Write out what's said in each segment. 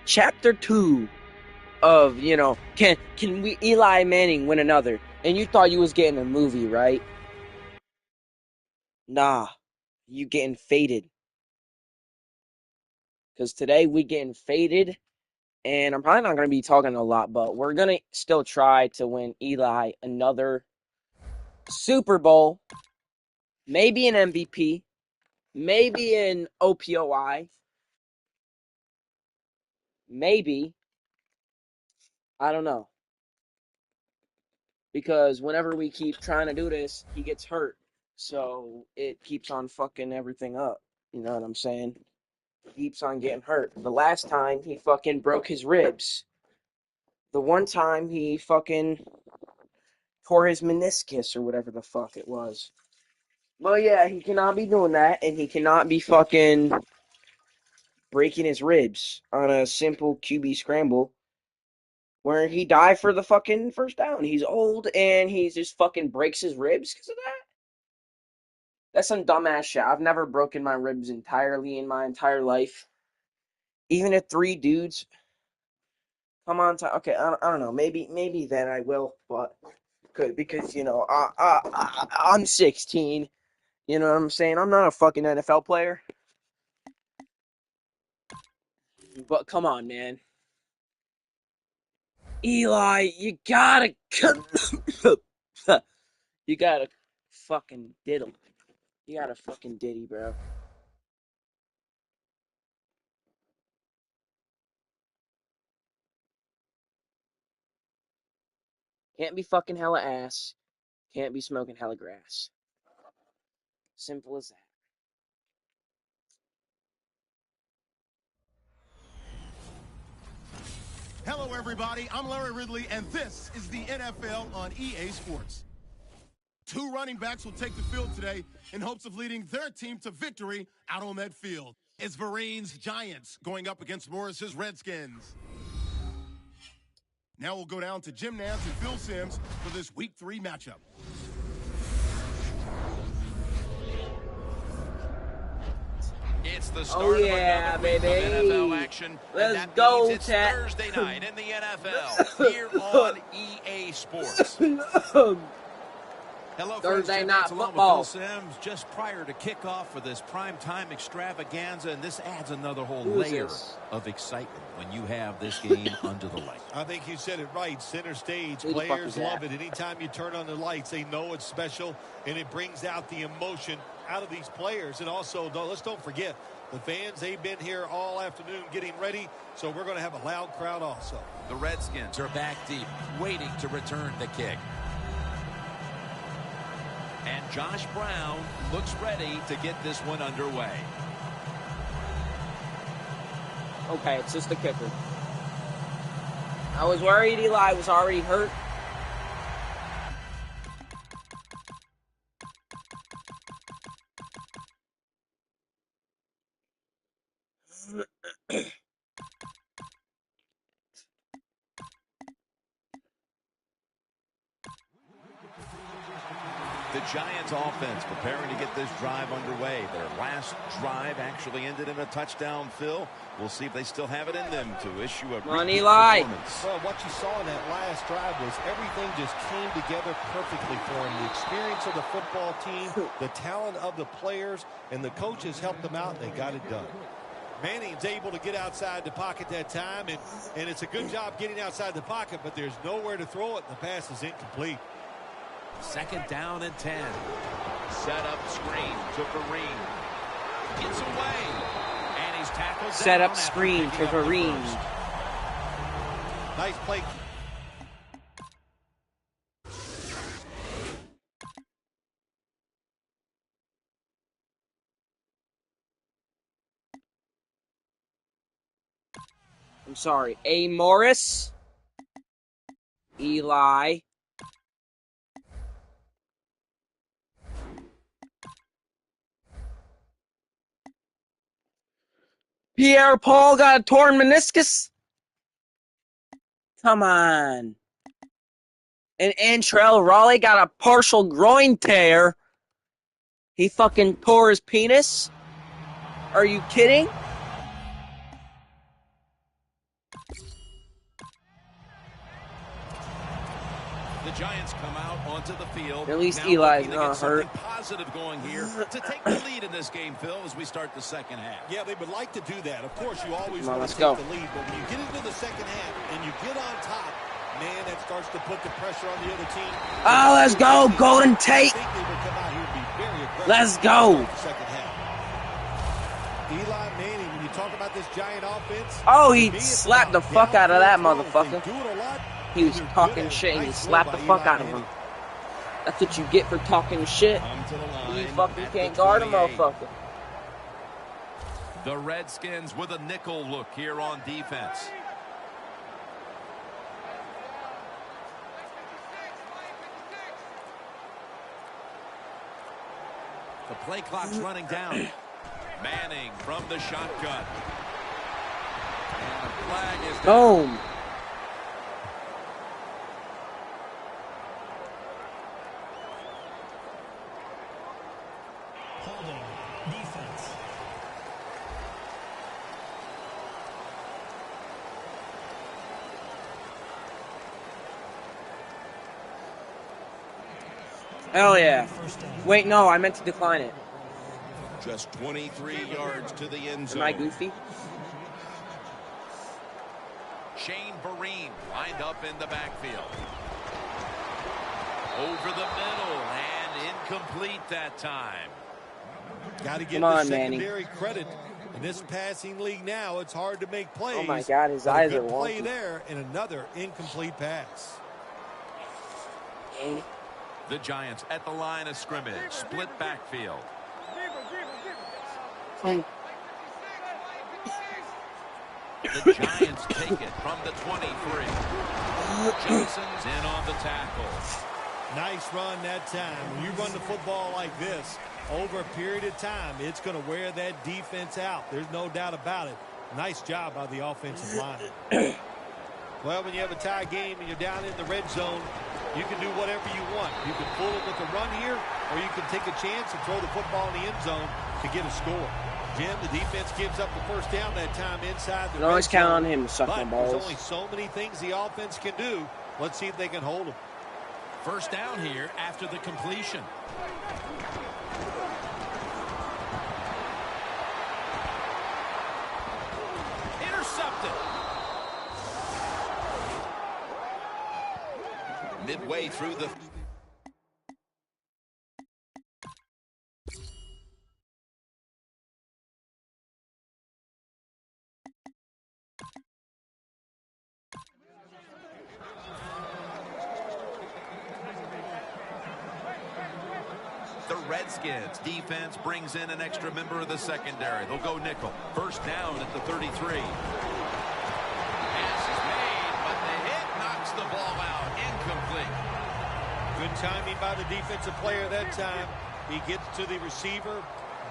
Chapter 2 of, can we Eli Manning win another? And you thought you was getting a movie, right? Nah, you getting faded. Because today we getting faded, and I'm probably not going to be talking a lot, but we're going to still try to win Eli another Super Bowl, maybe an MVP, maybe an OPOI, maybe, I don't know. Because whenever we keep trying to do this, he gets hurt. So it keeps on fucking everything up. You know what I'm saying? He keeps on getting hurt. The last time he fucking broke his ribs. The one time he fucking tore his meniscus or whatever the fuck it was. Well, yeah, he cannot be doing that, and he cannot be fucking breaking his ribs on a simple QB scramble where he died for the fucking first down. He's old, and he just fucking breaks his ribs because of that. That's some dumbass shit. I've never broken my ribs entirely in my entire life. Even if three dudes come on time, okay, I don't know. Maybe then I will, but good because I'm 16. You know what I'm saying? I'm not a fucking NFL player. But come on, man. Eli, you gotta you gotta fucking diddle. You gotta fucking diddy, bro. Can't be fucking hella ass. Can't be smoking hella grass. Simple as that. Hello, everybody. I'm Larry Ridley, and this is the NFL on EA Sports. Two running backs will take the field today in hopes of leading their team to victory out on that field. It's Varine's Giants going up against Morris's Redskins. Now we'll go down to Jim Nance and Phil Simms for this Week 3 matchup. It's the start of another week of NFL action. Let's and that go, means it's chat. Thursday night in the NFL here on EA Sports. Hello, Thursday friends. night Along football. with Phil Simms, just prior to kickoff for this primetime extravaganza, and this adds another whole Who is layer this? of excitement when you have this game under the light. I think you said it right. Center stage. Who the fuck Players is that? love it. Anytime you turn on the lights, they know it's special, and it brings out the emotion out of these players. And also, let's don't forget, the fans, they've been here all afternoon getting ready, so we're going to have a loud crowd also. The Redskins are back deep, waiting to return the kick. And Josh Brown looks ready to get this one underway. Okay, it's just the kicker. I was worried Eli was already hurt. The Giants offense preparing to get this drive underway. Their last drive actually ended in a touchdown, Phil. We'll see if they still have it in them to issue a Come on, repeat Eli. performance. Well, what you saw in that last drive was everything just came together perfectly for him. The experience of the football team, the talent of the players, and the coaches helped them out, and they got it done. Manning's able to get outside the pocket that time, and it's a good job getting outside the pocket, but there's nowhere to throw it, and the pass is incomplete. Second down and 10. Set up screen to Vereen. Gets away. And he's tackled Set down up after screen picking to up the Vereen. first. Nice play. I'm sorry. A. Morris. Eli. Pierre Paul got a torn meniscus. Come on. And Antrell Raleigh got a partial groin tear. He fucking tore his penis? Are you kidding? The Giants come out onto the field. At least now Eli's looking to not get something hurt. positive going here to take the lead in this game, Phil, as we start the second half. Yeah, they would like to do that. Of course, you always Come on, want let's to take go. the lead, but when you get into the second half and you get on top, man, that starts to put the pressure on the other team. Oh, let's go, Golden Tate. I think they would come out here and be very aggressive. Let's go. The second half. Eli Manning, when you talk about this Giant offense, Oh, he slapped the fuck out of that motherfucker. They do it a lot. He was talking shit and he slapped the fuck out of him. That's what you get for talking shit. Come to the line. You fucking at can't the guard a 28. motherfucker. The Redskins with a nickel look here on defense. The play clock's running down. Manning from the shotgun. And the flag is down. Boom. Holding. Defense. Hell yeah. First down. Wait, no, I meant to decline it. Just 23 yards to the end zone. Am I goofy? Shane Vereen lined up in the backfield. Over the middle and incomplete that time. Got to give Come on, the Manning. secondary credit. In this passing league now, it's hard to make plays. Oh my God, his but eyes a are good play wonky. there and another incomplete pass. The Giants at the line of scrimmage. Split backfield. The Giants take it from the 23. Johnson's in on the tackle. Nice run that time. When you run the football like this, over a period of time, it's going to wear that defense out. There's no doubt about it. Nice job by the offensive line. Well, when you have a tie game and you're down in the red zone, you can do whatever you want. You can pull it with a run here, or you can take a chance and throw the football in the end zone to get a score. Jim, the defense gives up the first down that time inside the You can always red count zone, on him to suck but my balls. there's only so many things the offense can do. Let's see if they can hold them. First down here after the completion. Intercepted. Midway through the... The Redskins defense brings in an extra member of the secondary. They'll go nickel. First down at the 33. Pass is made, but the hit knocks the ball out. Incomplete. Good timing by the defensive player that time. He gets to the receiver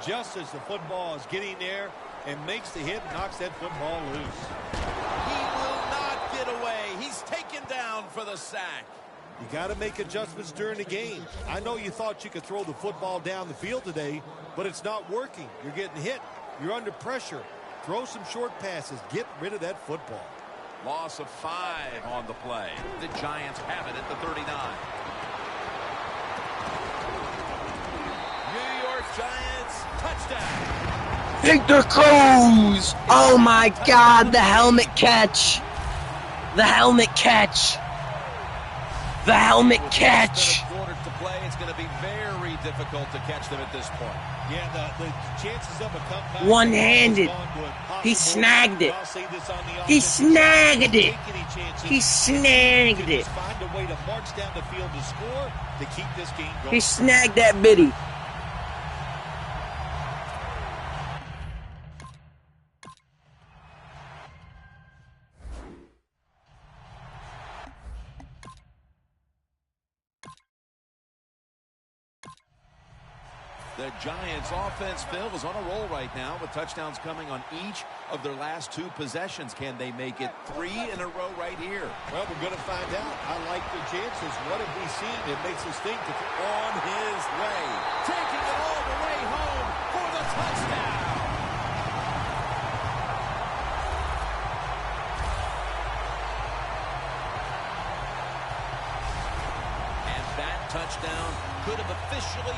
just as the football is getting there and makes the hit, knocks that football loose. He will not get away. He's taken down for the sack. You got to make adjustments during the game. I know you thought you could throw the football down the field today, but it's not working. You're getting hit. You're under pressure. Throw some short passes. Get rid of that football. Loss of 5 on the play. The Giants have it at the 39. New York Giants, touchdown. Victor Cruz! Oh my God, the helmet catch! The helmet catch! The helmet catch! Quarters to play. It's going to be very difficult to catch them at this point. Yeah, the chances of a comeback. One-handed. He snagged it. He snagged it. He snagged it. Find a way to march down the field to score to keep this game going. He snagged that bitty. The Giants offense, Phil, is on a roll right now with touchdowns coming on each of their last 2 possessions. Can they make it 3 in a row right here? Well, we're going to find out. I like their chances. What have we seen that makes us think that they're on his way? Taking it all the way home for the touchdown. touchdown could have officially...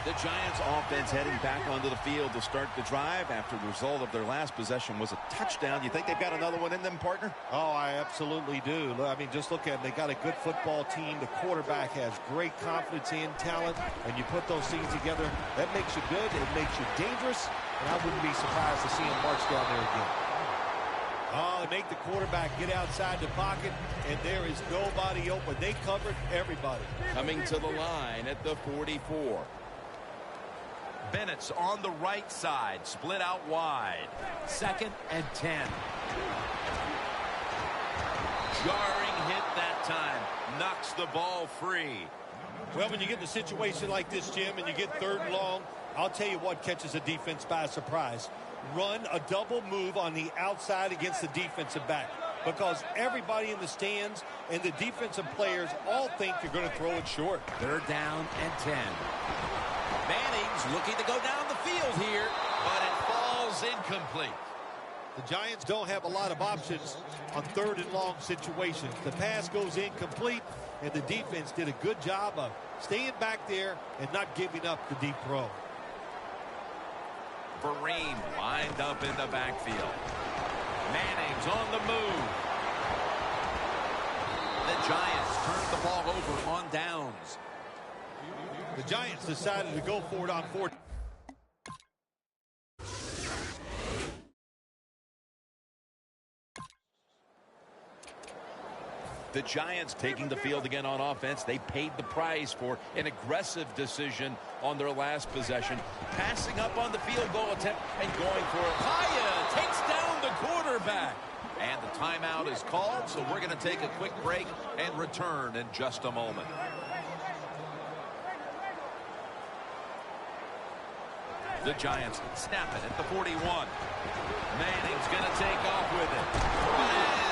The Giants offense heading back onto the field to start the drive after the result of their last possession was a touchdown. You think they've got another one in them, partner? Oh, I absolutely do. I mean, just look at them. They got a good football team. The quarterback has great confidence and talent. When you put those things together, that makes you good. It makes you dangerous. And I wouldn't be surprised to see him march down there again. Oh, make the quarterback get outside the pocket, and there is nobody open. They covered everybody. Coming to the line at the 44. Bennett's on the right side, split out wide. 2nd and 10. Jarring hit that time, knocks the ball free. Well, when you get in a situation like this, Jim, and you get 3rd and long, I'll tell you what catches a defense by surprise. Run a double move on the outside against the defensive back, because everybody in the stands and the defensive players all think you're going to throw it short. 3rd down and 10. Manning's looking to go down the field here, but it falls incomplete. The Giants don't have a lot of options on 3rd and long situations. The pass goes incomplete, and the defense did a good job of staying back there and not giving up the deep throw. Vereen lined up in the backfield. Manning's on the move. The Giants turned the ball over on downs. The Giants decided to go for it on 4th. The Giants taking the field again on offense. They paid the price for an aggressive decision on their last possession. Passing up on the field goal attempt and going for it. Haya takes down the quarterback. And the timeout is called, so we're going to take a quick break and return in just a moment. The Giants snap it at the 41. Manning's going to take off with it.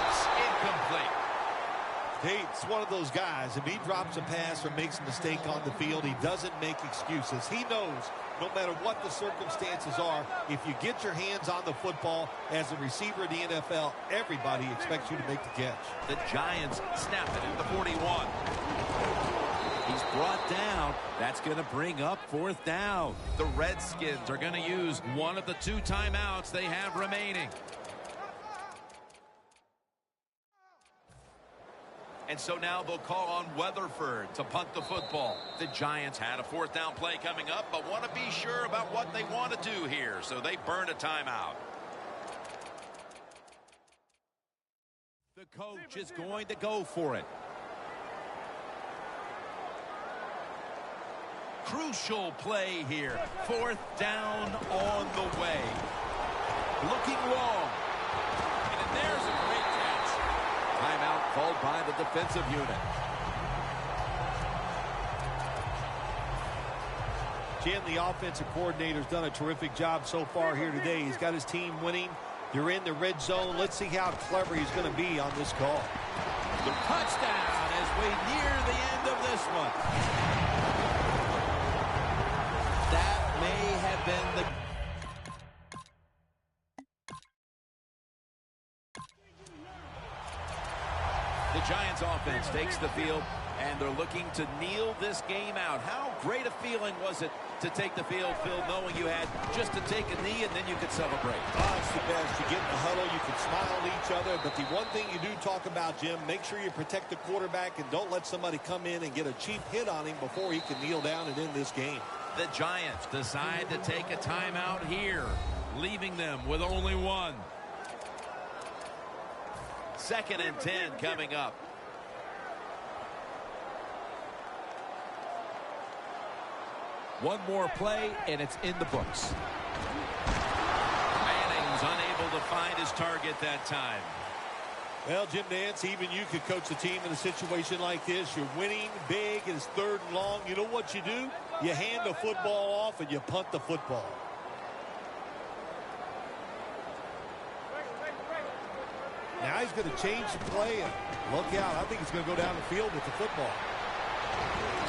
It's incomplete. Tate's one of those guys. If he drops a pass or makes a mistake on the field, he doesn't make excuses. He knows no matter what the circumstances are, if you get your hands on the football as a receiver in the NFL, everybody expects you to make the catch. The Giants snap it at the 41. He's brought down. That's going to bring up 4th down. The Redskins are going to use one of the 2 timeouts they have remaining. And so now they'll call on Weatherford to punt the football. The Giants had a 4th down play coming up, but want to be sure about what they want to do here, so they burn a timeout. The coach is going to go for it. Crucial play here. 4th down on the way. Looking long. And there's a great catch. Timeout called by the defensive unit. Jim, the offensive coordinator's done a terrific job so far here today. He's got his team winning. You're in the red zone. Let's see how clever he's going to be on this call. The touchdown as we near the end of this one. That may have been the... The Giants offense takes the field, and they're looking to kneel this game out. How great a feeling was it to take the field, Phil, knowing you had just to take a knee and then you could celebrate? Oh, it's the best. You get in the huddle, you can smile at each other, but the one thing you do talk about, Jim, make sure you protect the quarterback and don't let somebody come in and get a cheap hit on him before he can kneel down and end this game. The Giants decide to take a timeout here, leaving them with only 1. 2nd and 10 coming up. One more play, and it's in the books. Manning's unable to find his target that time. Well, Jim Nance, even you could coach a team in a situation like this. You're winning big, it's 3rd and long. You know what you do? You hand the football off and you punt the football. Now he's going to change the play, and look out. I think he's going to go down the field with the football.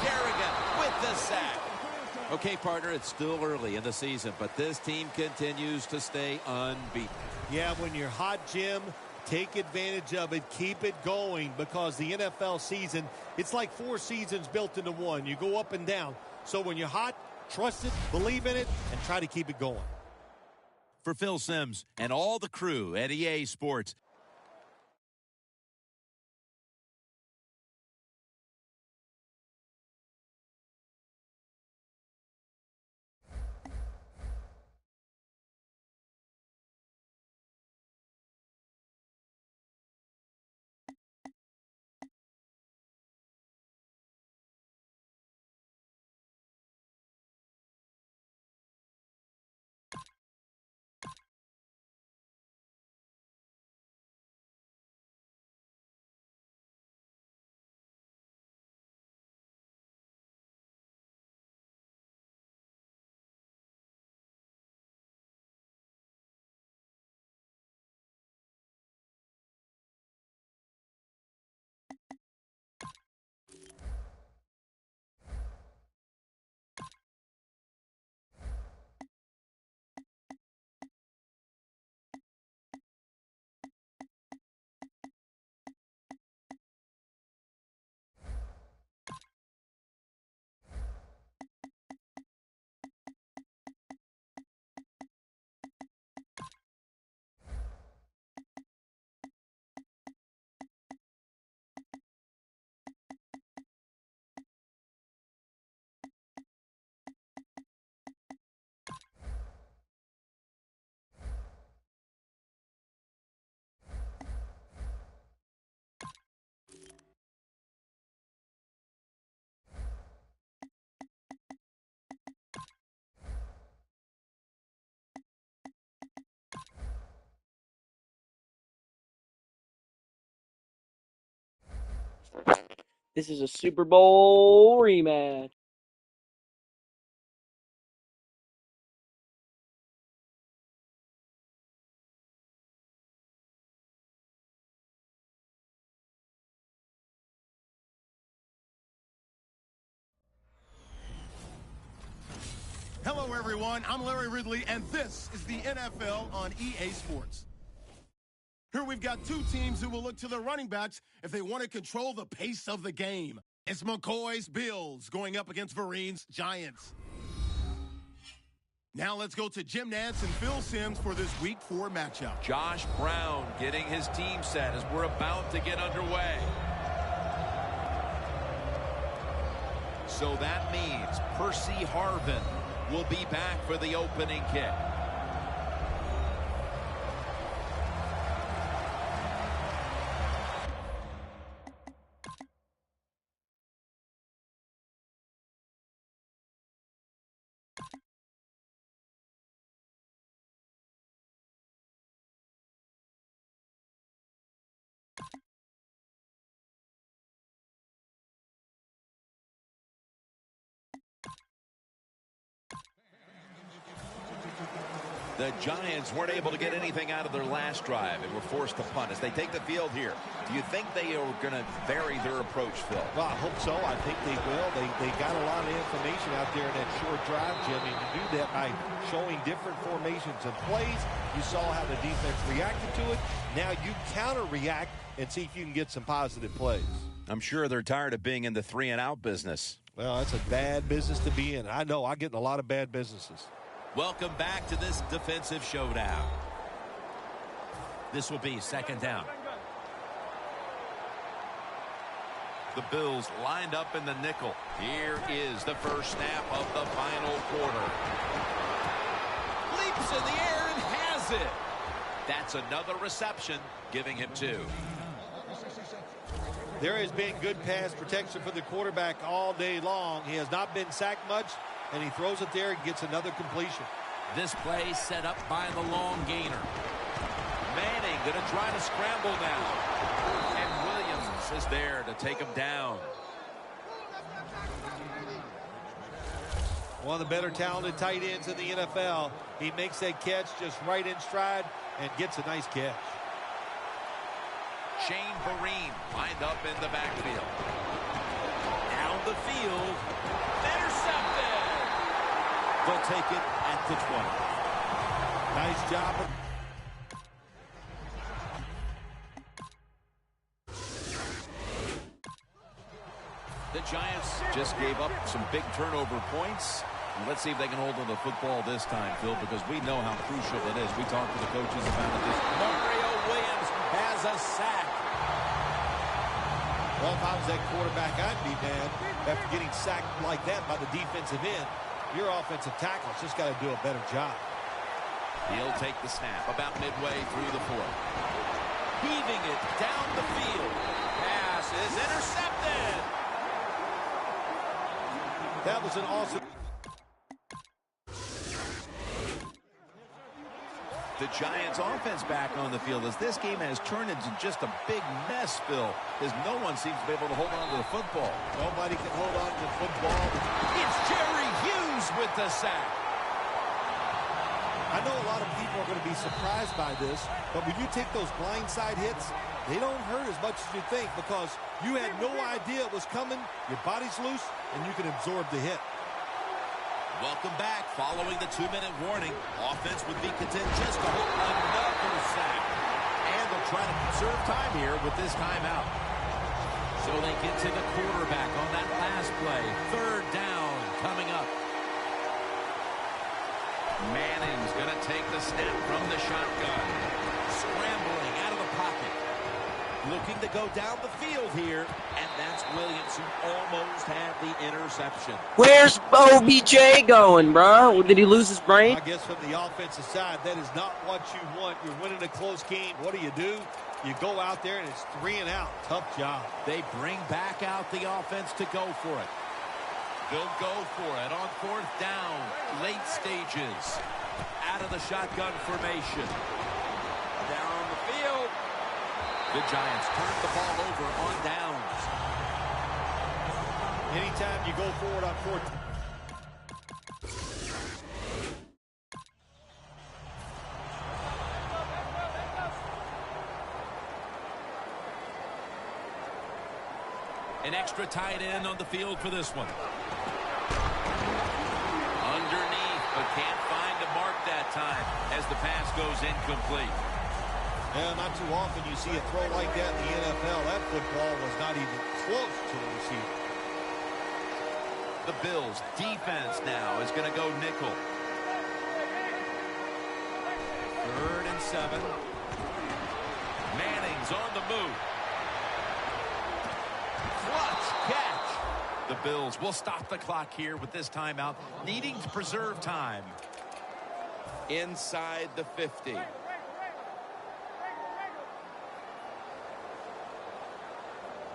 Kerrigan with the sack. Okay, partner, it's still early in the season, but this team continues to stay unbeaten. Yeah, when you're hot, Jim, take advantage of it. Keep it going, because the NFL season, it's like 4 seasons built into one. You go up and down. So when you're hot, trust it, believe in it, and try to keep it going. For Phil Simms and all the crew at EA Sports, This is a Super Bowl rematch. Hello, everyone. I'm Larry Ridley, and this is the NFL on EA Sports. Here we've got 2 teams who will look to their running backs if they want to control the pace of the game. It's McCoy's Bills going up against Vereen's Giants. Now let's go to Jim Nantz and Phil Simms for this Week 4 matchup. Josh Brown getting his team set as we're about to get underway. So that means Percy Harvin will be back for the opening kick. The Giants weren't able to get anything out of their last drive and were forced to punt as they take the field here. Do you think they are going to vary their approach, Phil? Well, I hope so. I think they will. They got a lot of information out there in that short drive, Jim, and you do that by showing different formations and plays. You saw how the defense reacted to it. Now you counter-react and see if you can get some positive plays. I'm sure they're tired of being in the 3-and-out business. Well, that's a bad business to be in. I know. I get in a lot of bad businesses. Welcome back to this defensive showdown. This will be 2nd down. The Bills lined up in the nickel. Here is the first snap of the final quarter. Leaps in the air and has it. That's another reception, giving him 2. There has been good pass protection for the quarterback all day long. He has not been sacked much, and he throws it there and gets another completion. This play set up by the long gainer. Manning going to try to scramble now. And Williams is there to take him down. One of the better talented tight ends in the NFL. He makes that catch just right in stride and gets a nice catch. Shane Vereen lined up in the backfield. Down the field. Intercepted. They'll take it at the 20. Nice job. The Giants just gave up some big turnover points. Let's see if they can hold on to the football this time, Phil, because we know how crucial it is. We talked to the coaches about it. Mario Williams has a sack. Well, if I was that quarterback, I'd be mad after getting sacked like that by the defensive end. Your offensive tackle's just got to do a better job. He'll take the snap about midway through the fourth. Heaving it down the field. Pass is intercepted. That was an awesome. The Giants offense back on the field as this game has turned into just a big mess, Phil, as no one seems to be able to hold on to the football. Nobody can hold on to the football. It's Jerry Hughes with the sack. I know a lot of people are going to be surprised by this, but when you take those blindside hits, they don't hurt as much as you think because you had no idea it was coming, your body's loose, and you can absorb the hit. Welcome back. Following the 2-minute warning, offense would be content just to hold another sack. And they'll try to conserve time here with this timeout. So they get to the quarterback on that last play. Third down coming up. Manning's going to take the snap from the shotgun. Scrambling out of the pocket. Looking to go down the field here. And that's Williams who almost had the interception. Where's OBJ going, bro? Did he lose his brain? I guess from the offensive side, that is not what you want. You're winning a close game. What do? You go out there and it's 3 and out. Tough job. They bring back out the offense to go for it. They'll go for it on fourth down. Late stages. Out of the shotgun formation. Down the field. The Giants turn the ball over on downs. Anytime you go forward on fourth. An extra tight end on the field for this one. Underneath, but can't find a mark that time as the pass goes incomplete. Yeah, not too often you see a throw like that in the NFL. That football was not even close to the receiver. The Bills' defense now is going to go nickel. 3rd and 7. Manning's on the move. Clutch catch. The Bills will stop the clock here with this timeout, needing to preserve time. Inside the 50.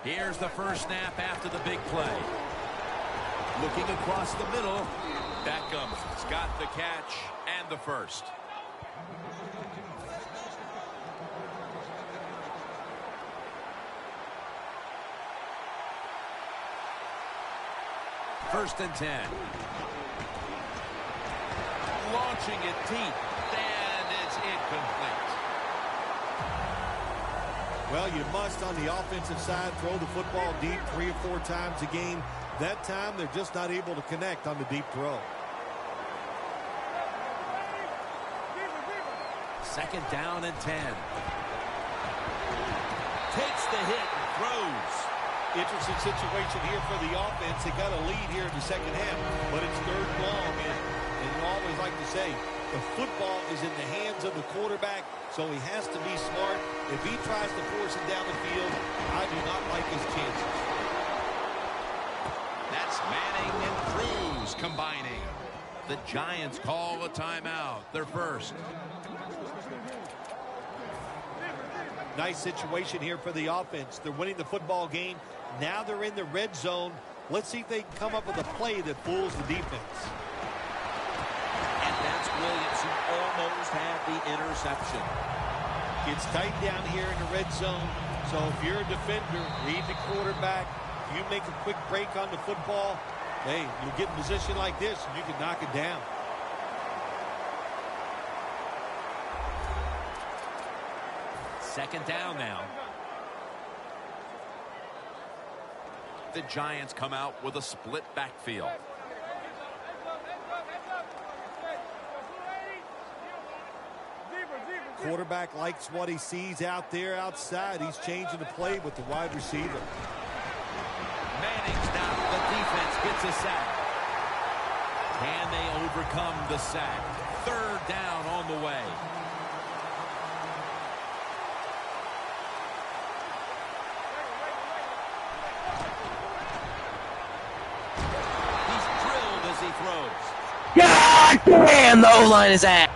Here's the first snap after the big play. Looking across the middle. Beckham's got the catch and the first. First and 10. Launching it deep, and it's incomplete. Well, you must, on the offensive side, throw the football deep 3 or 4 times a game. That time, they're just not able to connect on the deep throw. Second down and 10. Takes the hit and throws. Interesting situation here for the offense. They got a lead here in the second half, but it's 3rd and long. And you always like to say, the football is in the hands of the quarterback, so he has to be smart. If he tries to force it down the field, I do not like his chances. That's Manning and Cruz combining. The Giants call a timeout. Their first. Nice situation here for the offense. They're winning the football game. Now they're in the red zone. Let's see if they can come up with a play that fools the defense. And that's Williams who almost had the interception. It's tight down here in the red zone. So if you're a defender, read the quarterback. If you make a quick break on the football, hey, you'll get in a position like this and you can knock it down. Second down now. The Giants come out with a split backfield. quarterback likes what he sees out there outside. He's changing the play with the wide receiver. Manning's down. The defense gets a sack. Can they overcome the sack? Third down on the way. He's drilled as he throws. God damn, the O-line is at.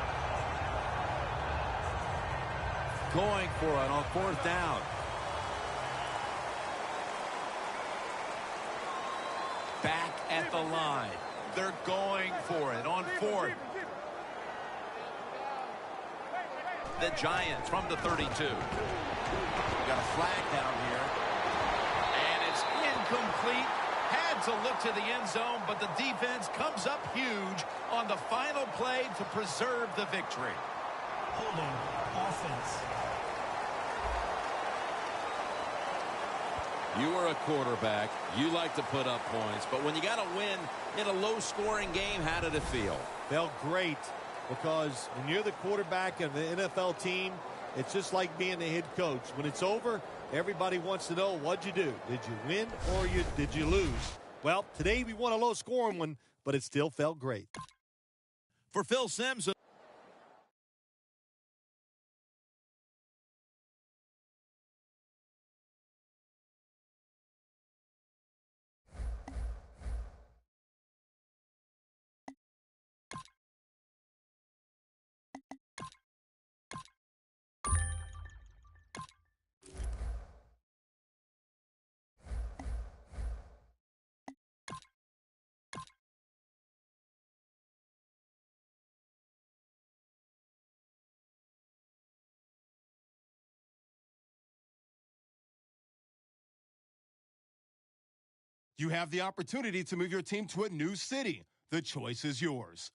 Going for it on fourth down. Back at the line. They're going for it on fourth. The Giants from the 32. Got a flag down here. And it's incomplete. Had to look to the end zone, but the defense comes up huge on the final play to preserve the victory. Holding offense. You are a quarterback. You like to put up points. But when you got to win in a low-scoring game, how did it feel? Felt great, because when you're the quarterback of the NFL team, it's just like being the head coach. When it's over, everybody wants to know, what'd you do? Did you win or did you lose? Well, today we won a low-scoring one, but it still felt great. For Phil Simms. You have the opportunity to move your team to a new city. The choice is yours.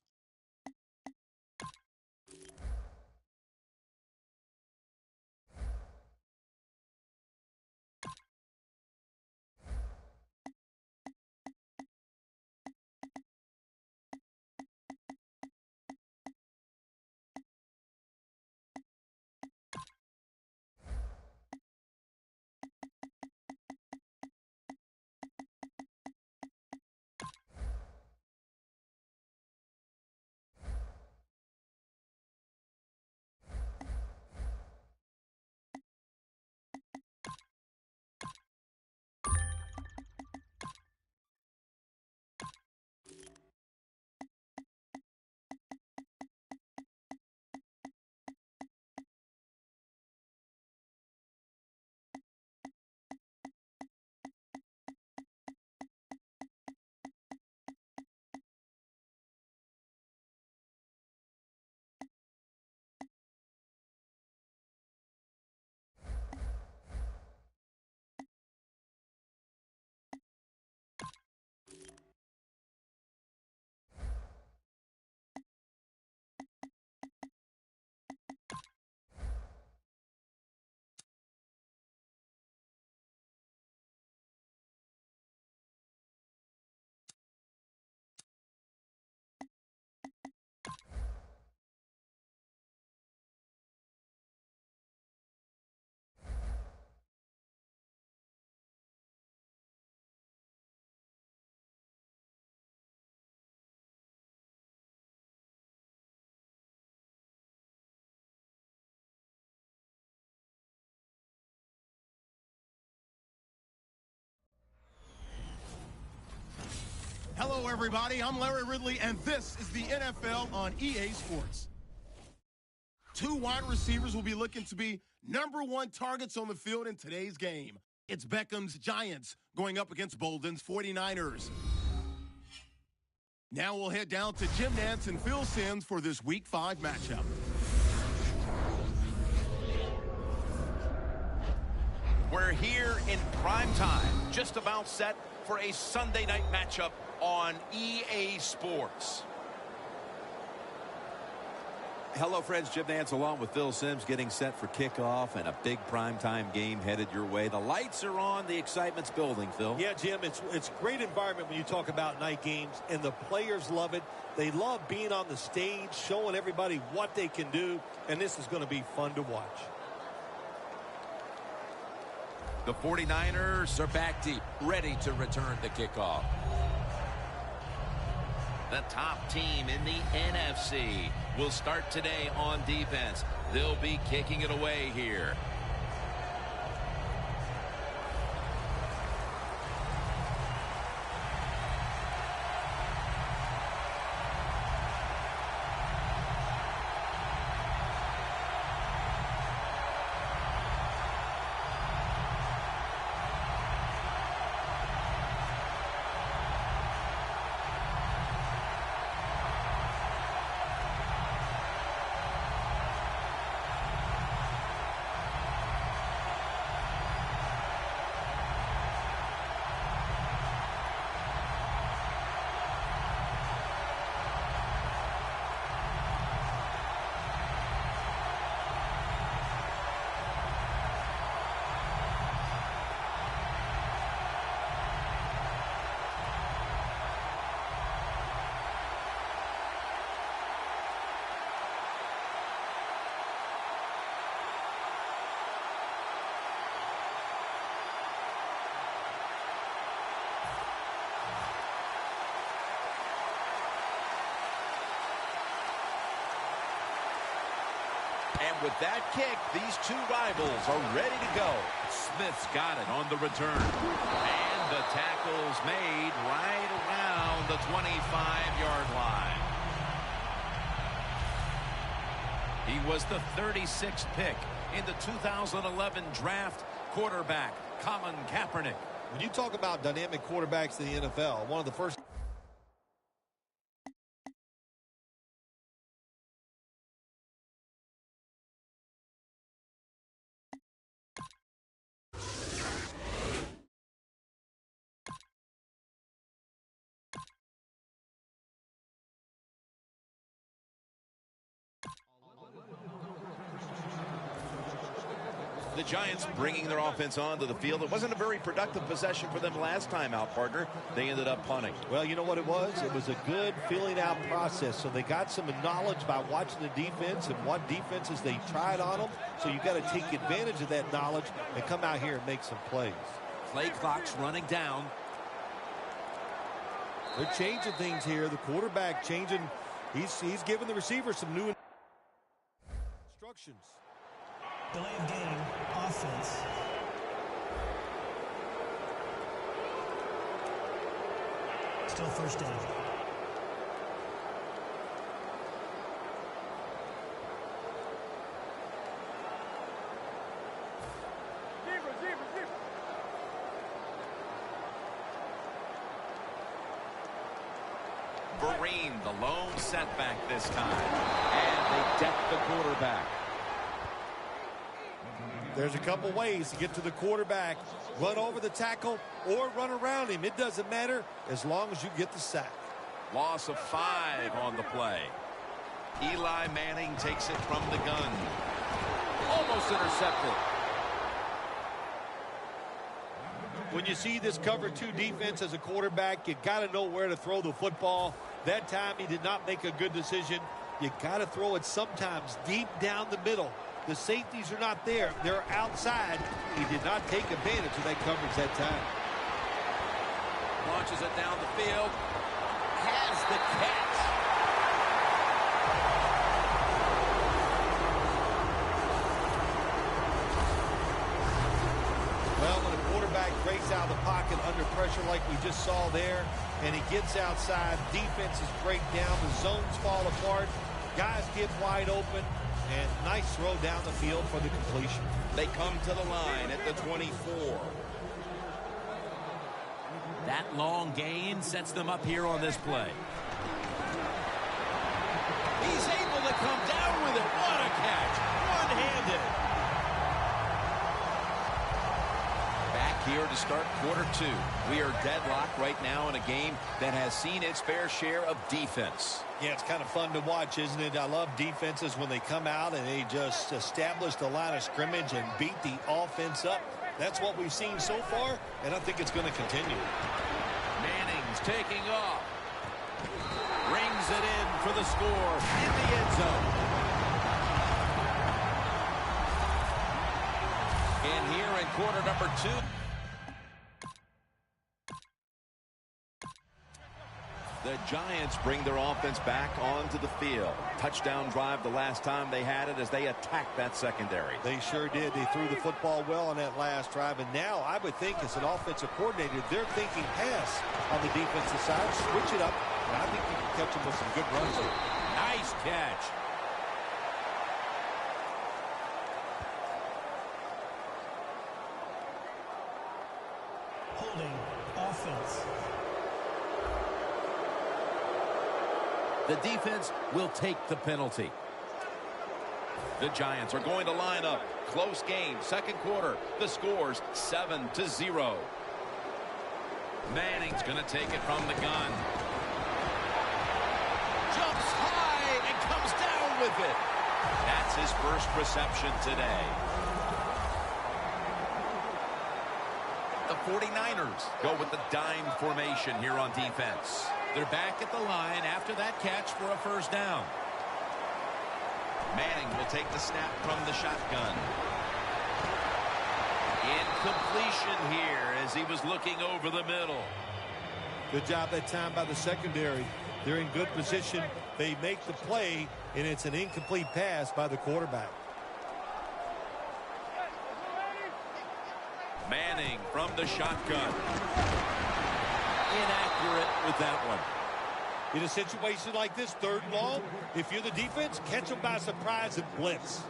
Hello, everybody. I'm Larry Ridley, and this is the NFL on EA Sports. Two wide receivers will be looking to be #1 targets on the field in today's game. It's Beckham's Giants going up against Bolden's 49ers. Now we'll head down to Jim Nantz and Phil Simms for this Week 5 matchup. We're here in prime time, just about set for a Sunday night matchup on EA Sports. Hello, friends. Jim Nantz along with Phil Simms getting set for kickoff and a big primetime game headed your way. The lights are on. The excitement's building, Phil. Yeah, Jim, it's a great environment when you talk about night games, and the players love it. They love being on the stage, showing everybody what they can do, and this is going to be fun to watch. The 49ers are back deep, ready to return the kickoff. The top team in the NFC will start today on defense. They'll be kicking it away here. And with that kick, these two rivals are ready to go. Smith's got it on the return. And the tackle's made right around the 25-yard line. He was the 36th pick in the 2011 draft. Quarterback Colin Kaepernick. When you talk about dynamic quarterbacks in the NFL, one of the first The Giants bringing their offense onto the field. It wasn't a very productive possession for them last time out, partner. They ended up punting. Well, you know what it was? It was a good filling out process. So they got some knowledge by watching the defense and what defenses they tried on them. So you got to take advantage of that knowledge and come out here and make some plays. Play clock's running down. They're changing things here. The quarterback changing. He's giving the receiver some new instructions. Delay of game, offense. Still first down. Vereen, the lone setback this time. And they deck the quarterback. There's a couple ways to get to the quarterback. Run over the tackle or run around him. It doesn't matter as long as you get the sack. Loss of 5 on the play. Eli Manning takes it from the gun. Almost intercepted. When you see this cover 2 defense as a quarterback, you got to know where to throw the football. That time he did not make a good decision. You got to throw it sometimes deep down the middle. The safeties are not there. They're outside. He did not take advantage of that coverage that time. Launches it down the field. Has the catch. Well, when a quarterback breaks out of the pocket under pressure like we just saw there, and he gets outside, defenses break down, the zones fall apart, guys get wide open, and nice throw down the field for the completion. They come to the line at the 24. That long gain sets them up here on this play. He's able to come down with it. What a catch. One-handed. Back here to start quarter two. We are deadlocked right now in a game that has seen its fair share of defense. Yeah, it's kind of fun to watch, isn't it? I love defenses when they come out and they just establish the line of scrimmage and beat the offense up. That's what we've seen so far, and I think it's going to continue. Manning's taking off. Rings it in for the score in the end zone. And here in quarter number 2. The Giants bring their offense back onto the field. Touchdown drive the last time they had it as they attacked that secondary. They sure did. They threw the football well on that last drive. And now I would think as an offensive coordinator, they're thinking pass on the defensive side. Switch it up. And I think you can catch them with some good runs here. Nice catch. Holding offense. The defense will take the penalty. The Giants are going to line up. Close game, second quarter. The score's 7-0. Manning's going to take it from the gun. Jumps high and comes down with it. That's his first reception today. The 49ers go with the dime formation here on defense. They're back at the line after that catch for a first down. Manning will take the snap from the shotgun. Incompletion here as he was looking over the middle. Good job that time by the secondary. They're in good position. They make the play, and it's an incomplete pass by the quarterback. Manning from the shotgun. Inaccurate with that one. In a situation like this, 3rd and long, if you're the defense, catch them by surprise and blitz.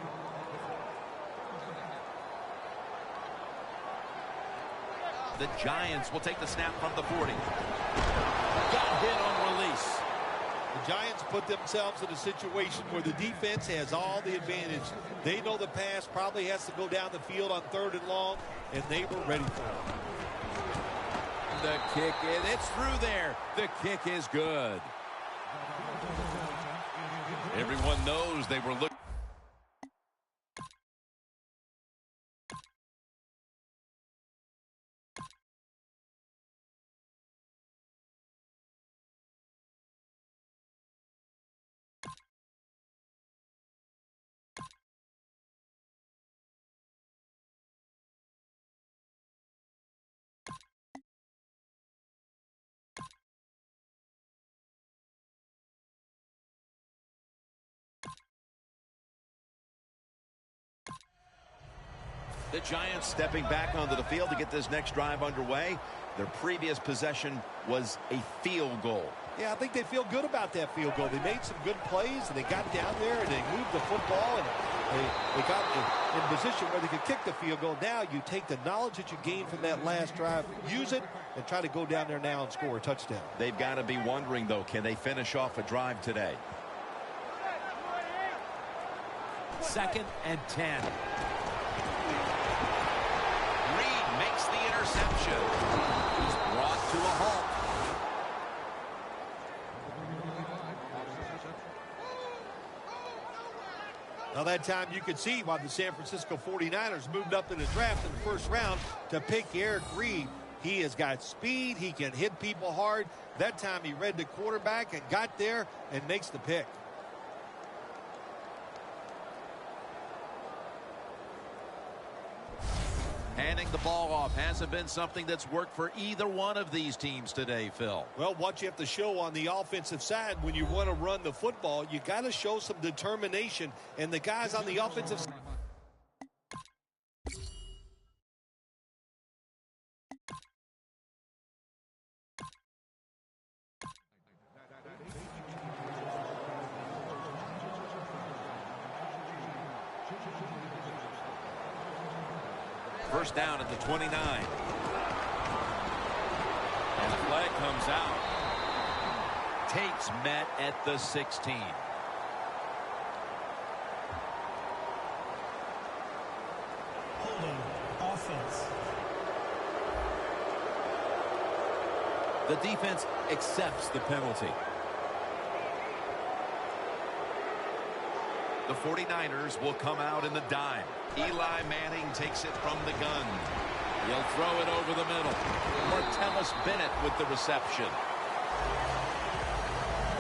The Giants will take the snap from the 40. Got hit on release. The Giants put themselves in a situation where the defense has all the advantage. They know the pass probably has to go down the field on 3rd and long, and they were ready for it. The kick is, it's through there. The kick is good. Everyone knows they were looking. The Giants stepping back onto the field to get this next drive underway. Their previous possession was a field goal. Yeah, I think they feel good about that field goal. They made some good plays, and they got down there, and they moved the football, and they got in position where they could kick the field goal. Now you take the knowledge that you gained from that last drive, use it, and try to go down there now and score a touchdown. They've got to be wondering, though, can they finish off a drive today? 2nd and 10. Makes the interception. He's brought to a halt. Now that time you could see why the San Francisco 49ers moved up in the draft in the 1st round to pick Eric Reed. He has got speed. He can hit people hard. That time he read the quarterback and got there and makes the pick. Handing the ball off hasn't been something that's worked for either one of these teams today, Phil. Well, what you have to show on the offensive side when you want to run the football, you got to show some determination. And the guys on the offensive side. First down at the 29. And the flag comes out. Tate's met at the 16. Holding offense. The defense accepts the penalty. The 49ers will come out in the dime. Eli Manning takes it from the gun. He'll throw it over the middle. Martellus Bennett with the reception.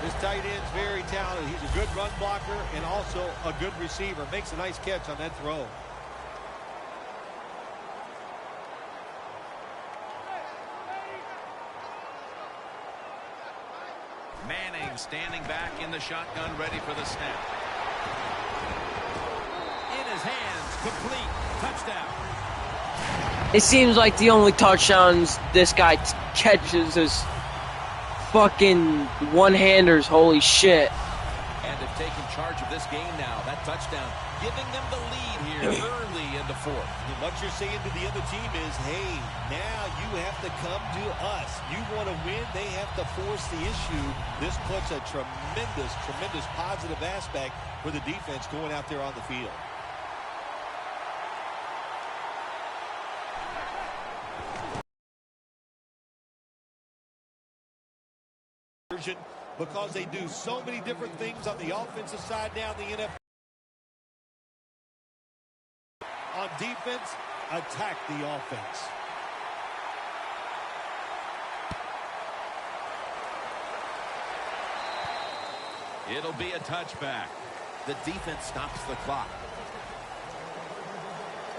This tight end's very talented. He's a good run blocker and also a good receiver. Makes a nice catch on that throw. Manning standing back in the shotgun, ready for the snap. In his hands, complete, touchdown. It seems like the only touchdowns this guy catches is fucking one-handers. Holy shit. And they've taken charge of this game now. That touchdown giving them the lead here early in the fourth. And what you're saying to the other team is, hey, now you have to come to us. You want to win, they have to force the issue. This puts a tremendous, tremendous positive aspect for the defense going out there on the field. Because they do so many different things on the offensive side now in the NFL. On defense, attack the offense. It'll be a touchback. The defense stops the clock.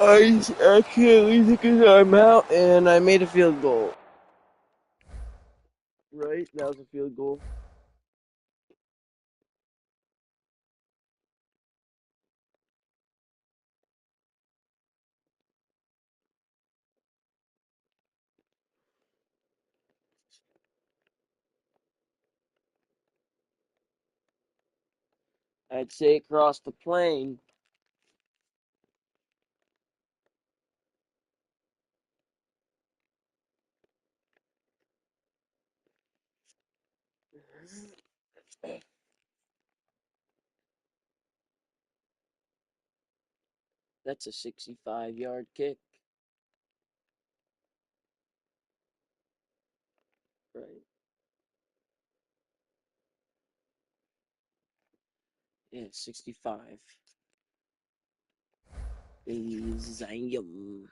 I accidentally took a timeout and I made a field goal. Right? That was a field goal. I'd say across the plane. That's a 65-yard kick. Right. Yeah, 65. Zayum.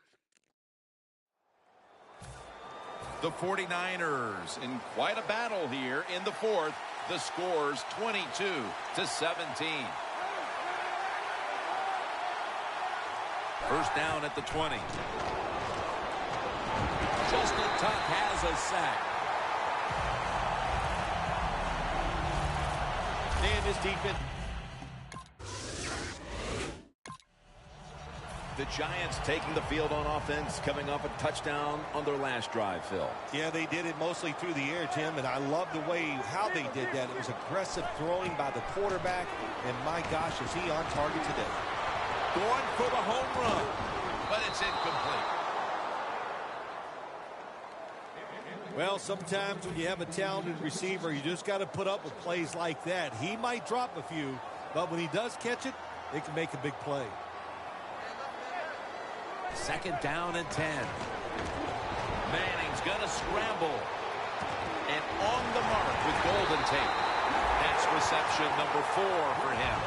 The 49ers in quite a battle here in the fourth. The score's 22-17. First down at the 20. Justin Tuck has a sack. Man, this defense. The Giants taking the field on offense, coming off a touchdown on their last drive, Phil. Yeah, they did it mostly through the air, Tim, and I love the way how they did that. It was aggressive throwing by the quarterback, and my gosh, is he on target today. Going for the home run, but it's incomplete. Well, sometimes when you have a talented receiver, you just got to put up with plays like that. He might drop a few, but when he does catch it, it can make a big play. Second down and 10. Manning's going to scramble. And on the mark with golden tape. That's reception number 4 for him.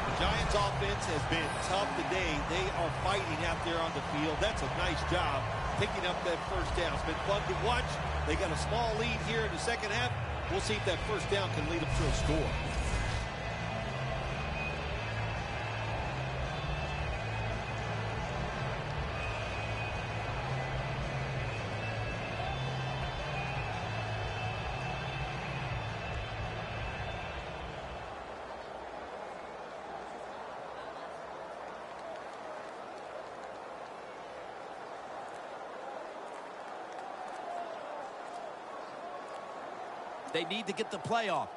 The Giants offense has been tough today. They are fighting out there on the field. That's a nice job picking up that first down. It's been fun to watch. They got a small lead here in the second half. We'll see if that first down can lead them to a score. They need to get the playoff.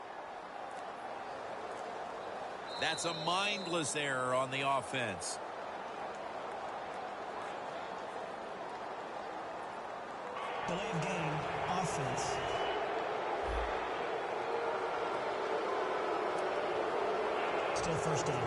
That's a mindless error on the offense. Delay of game, offense. Still first down.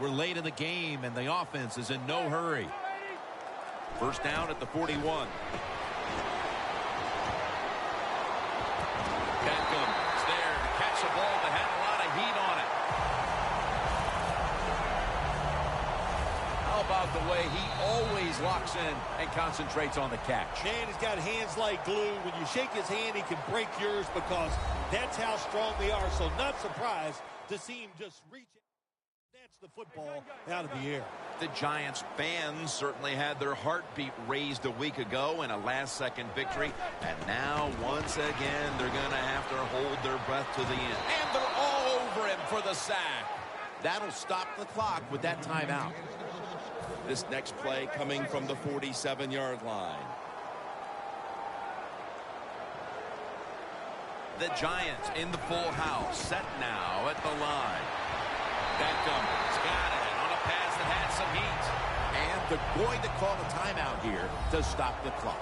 We're late in the game, and the offense is in no hurry. First down at the 41. Beckham is there to catch a ball that had a lot of heat on it. How about the way he always locks in and concentrates on the catch? Man, he's got hands like glue. When you shake his hand, he can break yours because that's how strong they are. So not surprised to see him just reach it. That's the football out of the air. The Giants fans certainly had their heartbeat raised a week ago in a last-second victory. And now, once again, they're going to have to hold their breath to the end. And they're all over him for the sack. That'll stop the clock with that timeout. This next play coming from the 47-yard line. The Giants in the full house, set now at the line. Beckham's got it on a pass that had some heat. And they're going to call a timeout here to stop the clock.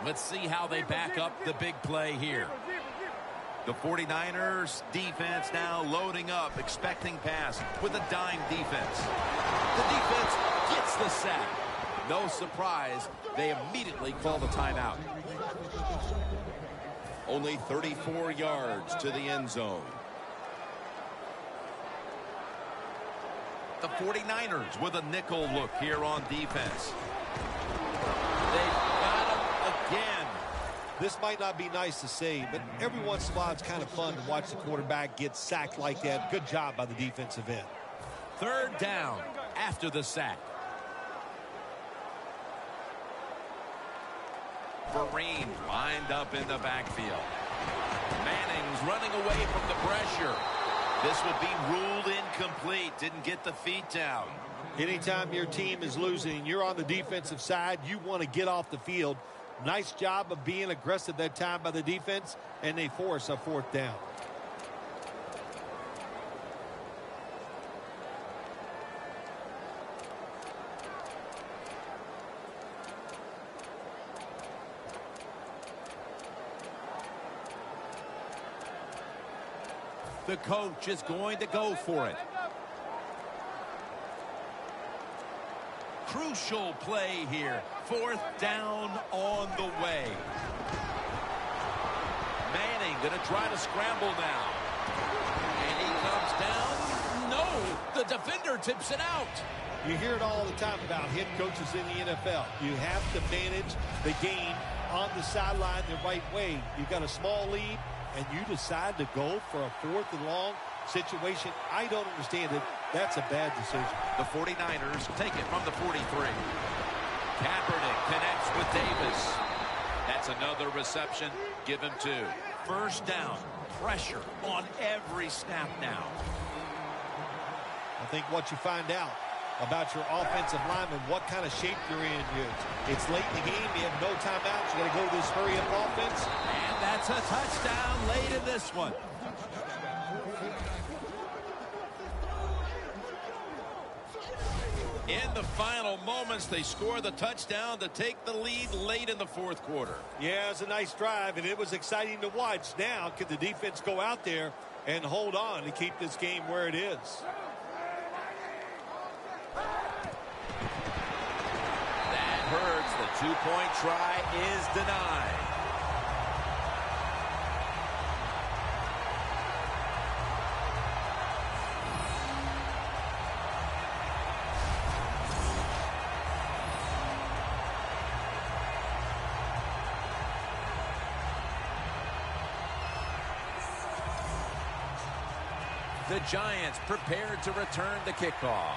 Let's see how they back up the big play here. The 49ers defense now loading up, expecting pass with a dime defense. The defense gets the sack. No surprise, they immediately call the timeout. Only 34 yards to the end zone. The 49ers with a nickel look here on defense. They got him again. This might not be nice to say, but every once in a while it's kind of fun to watch the quarterback get sacked like that. Good job by the defensive end. Third down after the sack. Vereen lined up in the backfield. Manning's running away from the pressure. This will be ruled incomplete. Didn't get the feet down. Anytime your team is losing, you're on the defensive side, you want to get off the field. Nice job of being aggressive that time by the defense, and they force a fourth down. The coach is going to go for it. Crucial play here. Fourth down on the way. Manning going to try to scramble now. And he comes down. No, the defender tips it out. You hear it all the time about head coaches in the NFL. You have to manage the game on the sideline the right way. You've got a small lead, and you decide to go for a fourth and long situation. I don't understand it. That's a bad decision. The 49ers take it from the 43. Kaepernick connects with Davis. That's another reception. Give him 2. First down. Pressure on every snap now. I think what you find out about your offensive lineman, what kind of shape you're in. It's late in the game. You have no timeouts. You got to go this hurry-up offense. And that's a touchdown late in this one. In the final moments, they score the touchdown to take the lead late in the fourth quarter. Yeah, it's a nice drive, and it was exciting to watch. Now, can the defense go out there and hold on to keep this game where it is? That hurts. The two-point try is denied. The Giants prepared to return the kickoff.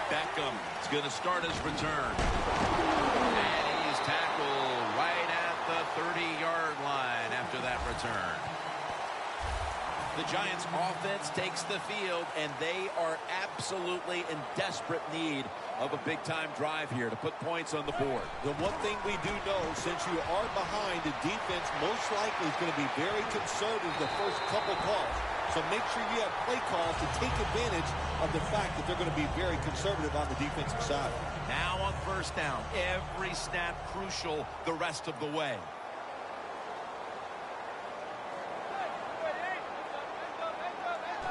Beckham is going to start his return. And he's tackled right at the 30-yard line after that return. The Giants offense takes the field, and they are absolutely in desperate need of a big-time drive here to put points on the board. The one thing we do know, since you are behind, the defense most likely is going to be very conservative the first couple calls. So make sure you have play calls to take advantage of the fact that they're going to be very conservative on the defensive side. Now on first down, every snap crucial the rest of the way.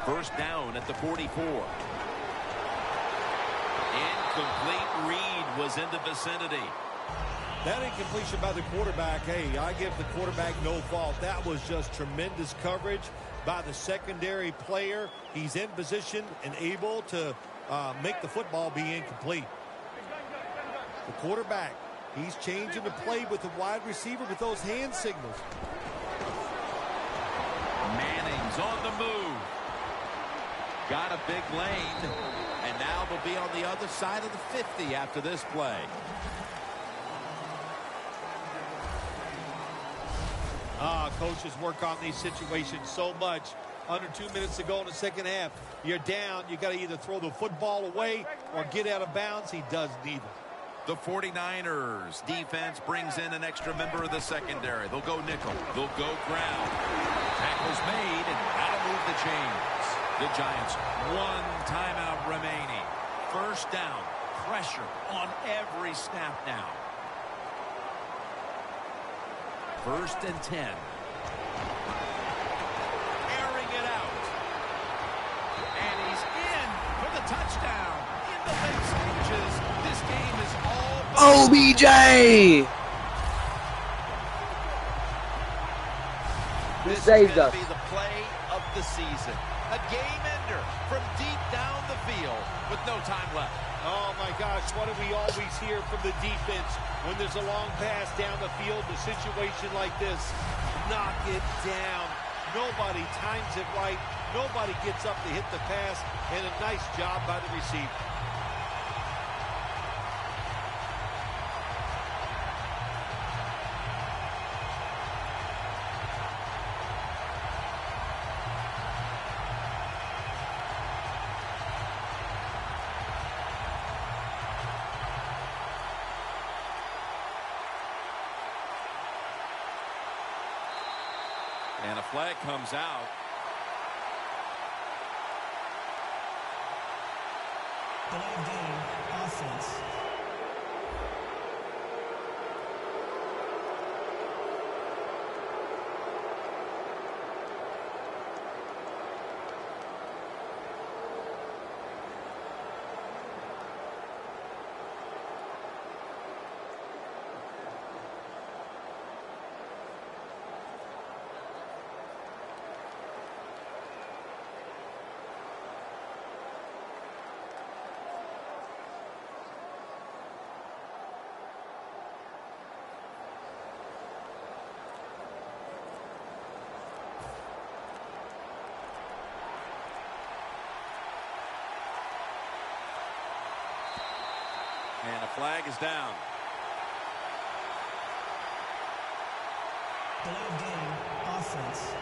First down at the 44. Incomplete. Reed was in the vicinity. That incompletion by the quarterback, hey, I give the quarterback no fault. That was just tremendous coverage by the secondary player. He's in position and able to make the football be incomplete. The quarterback, he's changing the play with the wide receiver with those hand signals. Manning's on the move. Got a big lane, and now they'll be on the other side of the 50 after this play. Coaches work on these situations so much. Under 2 minutes to go in the second half. You're down. You got to either throw the football away or get out of bounds. He does neither. The 49ers defense brings in an extra member of the secondary. They'll go nickel. They'll go ground. Tackle's made, and that'll move the chains. The Giants, 1 timeout remaining. First down. Pressure on every snap now. First and 10. Airing it out. And he's in for the touchdown. In the late stages, this game is all OBJ! This saved is going us. to be the play of the season. A game ender from deep down the field with no time left. Oh, my gosh, what do we always hear from the defense when there's a long pass down the field, a situation like this? Knock it down. Nobody times it right. Nobody gets up to hit the pass, and a nice job by the receiver. And a flag comes out. Delay of game, offense. And a flag is down. Delay of game, offense.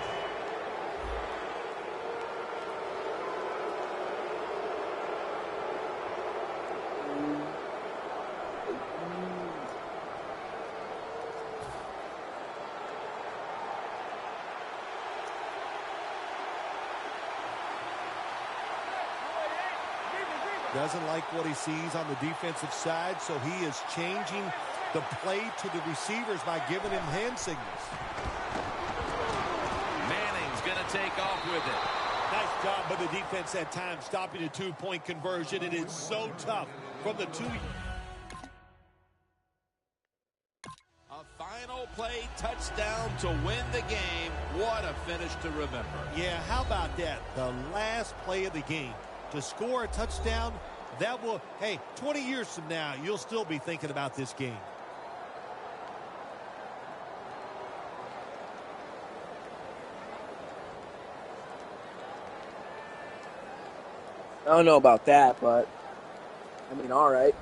Doesn't like what he sees on the defensive side, so he is changing the play to the receivers by giving him hand signals. Manning's going to take off with it. Nice job by the defense at times, stopping a two-point conversion. It is so tough from the two. A final play touchdown to win the game. What a finish to remember. Yeah, how about that? The last play of the game. To score a touchdown, that will, hey, 20 years from now, you'll still be thinking about this game. I don't know about that, but I mean, all right.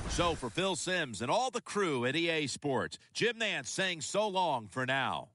So for Phil Simms and all the crew at EA Sports, Jim Nance saying so long for now.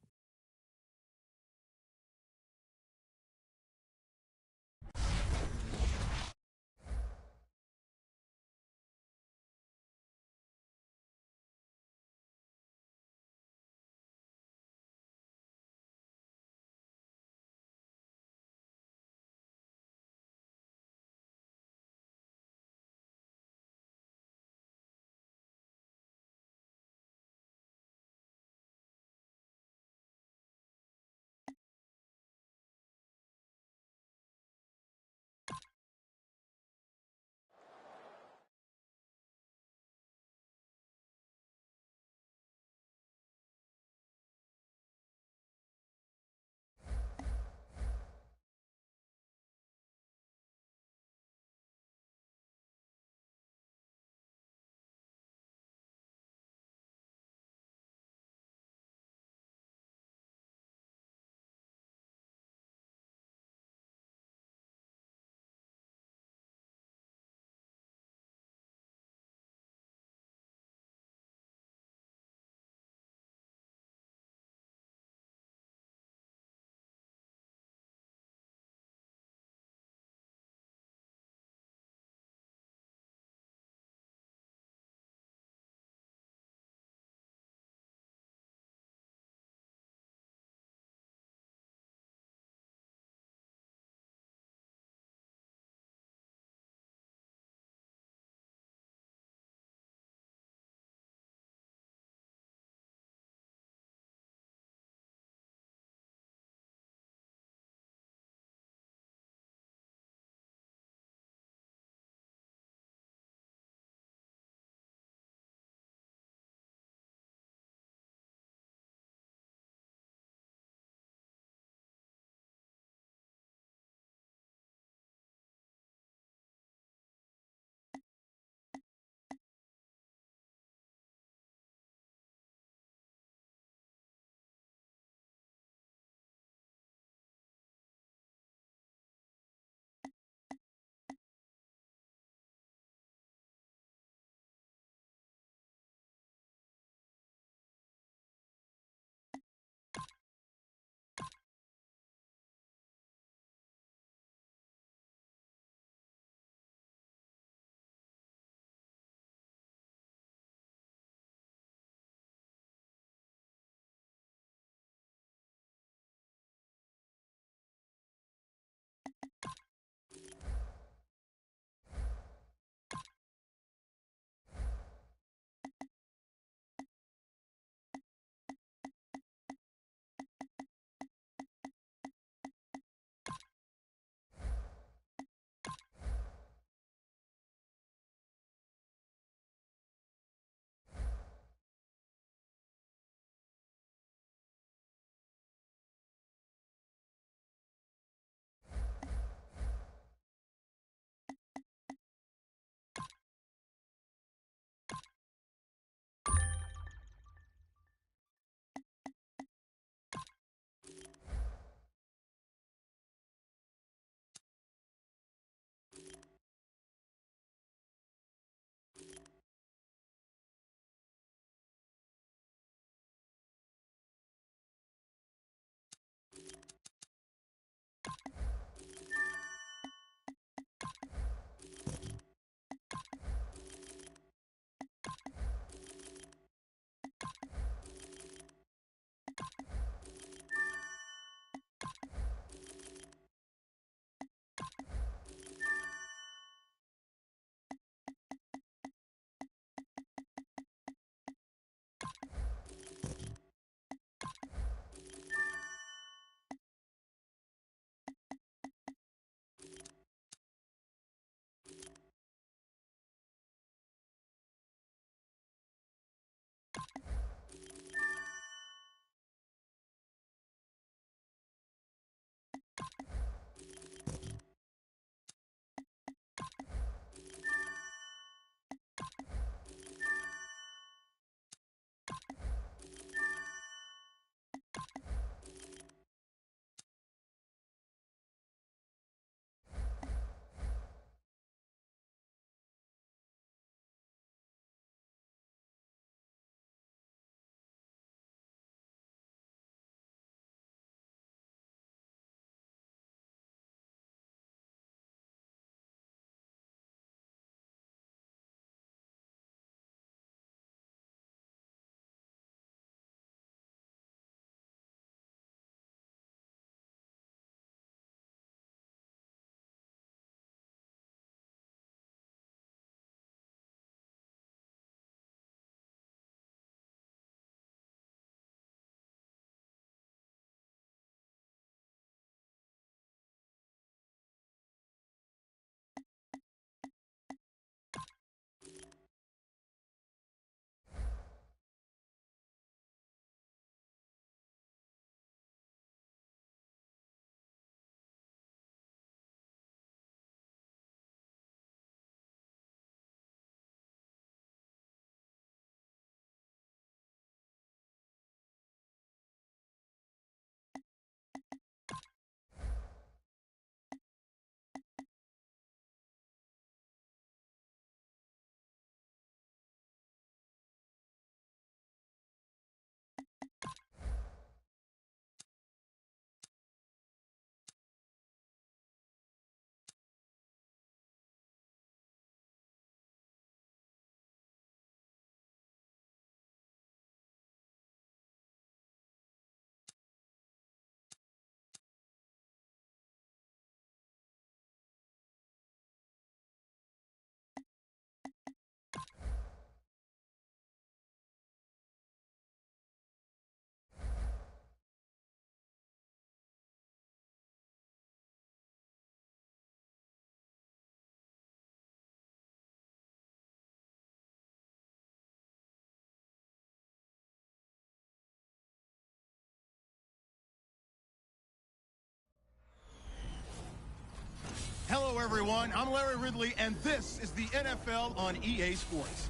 Hello, everyone. I'm Larry Ridley, and this is the NFL on EA Sports.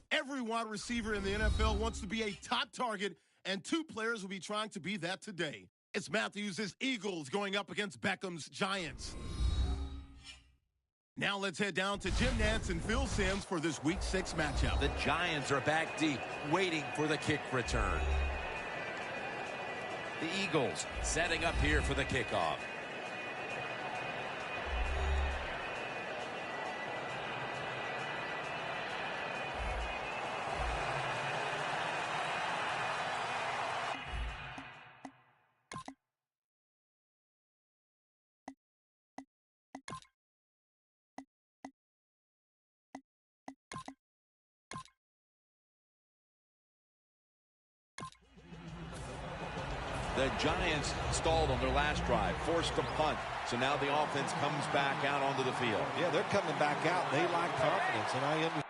Every wide receiver in the NFL wants to be a top target, and two players will be trying to be that today. It's Matthews' Eagles going up against Beckham's Giants. Now let's head down to Jim Nantz and Phil Simms for this Week 6 matchup. The Giants are back deep, waiting for the kick return. The Eagles setting up here for the kickoff. The Giants stalled on their last drive, forced a punt. So now the offense comes back out onto the field. Yeah, they're coming back out. They lack confidence, and I understand.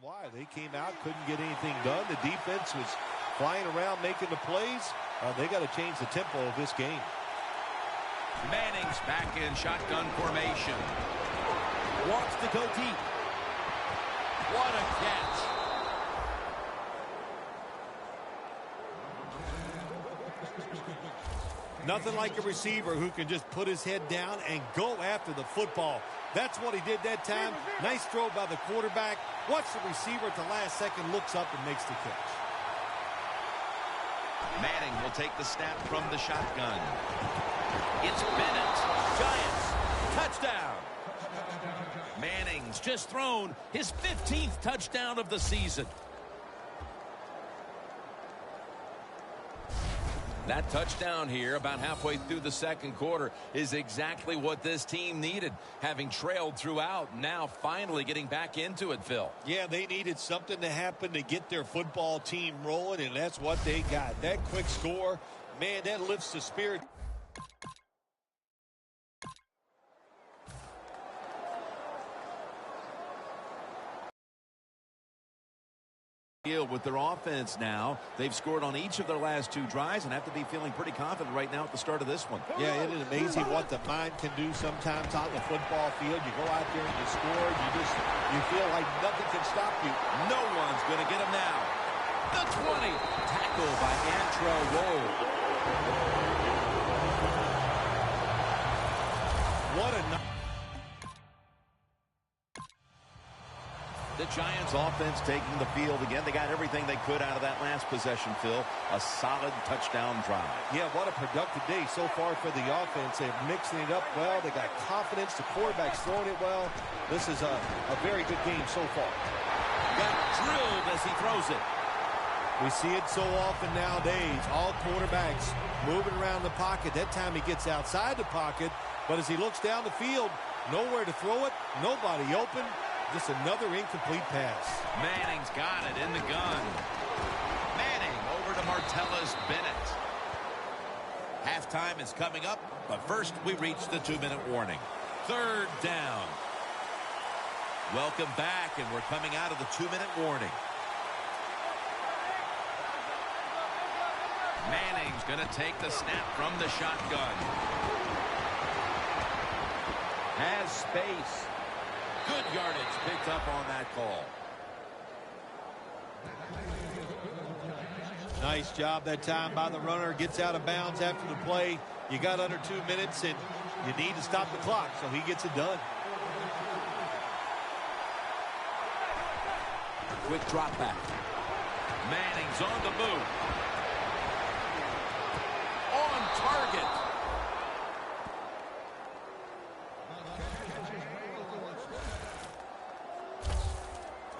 Why they came out, couldn't get anything done. The defense was flying around making the plays. They got to change the tempo of this game. Manning's back in shotgun formation. Wants to go deep. What a catch. Nothing like a receiver who can just put his head down and go after the football. That's what he did that time. Nice throw by the quarterback. Watch the receiver at the last second, looks up and makes the catch. Manning will take the snap from the shotgun. It's Bennett. Giants. Touchdown. Manning's just thrown his 15th touchdown of the season. That touchdown here about halfway through the second quarter is exactly what this team needed. Having trailed throughout, now finally getting back into it, Phil. Yeah, they needed something to happen to get their football team rolling, and that's what they got. That quick score, man, that lifts the spirit. With their offense now, they've scored on each of their last two drives and have to be feeling pretty confident right now at the start of this one. Yeah, it is amazing what the mind can do sometimes on the football field. You go out there and you score, you feel like nothing can stop you. No one's going to get him now. The 20, tackled by Antrell Roll. What a The Giants offense taking the field again. They got everything they could out of that last possession, Phil. A solid touchdown drive. Yeah, what a productive day so far for the offense. They're mixing it up well. They got confidence. The quarterback's throwing it well. This is a very good game so far. Got drilled as he throws it. We see it so often nowadays. All quarterbacks moving around the pocket. That time he gets outside the pocket. But as he looks down the field, nowhere to throw it. Nobody open. Just another incomplete pass. Manning's got it in the gun. Manning over to Martellus Bennett. Halftime is coming up, but first we reach the 2-minute warning. Third down. Welcome back, and we're coming out of the 2-minute warning. Manning's going to take the snap from the shotgun. Has space. Good yardage picked up on that call. Nice job that time by the runner. Gets out of bounds after the play. You got under 2 minutes, and you need to stop the clock, so he gets it done. Quick drop back. Manning's on the move. On target.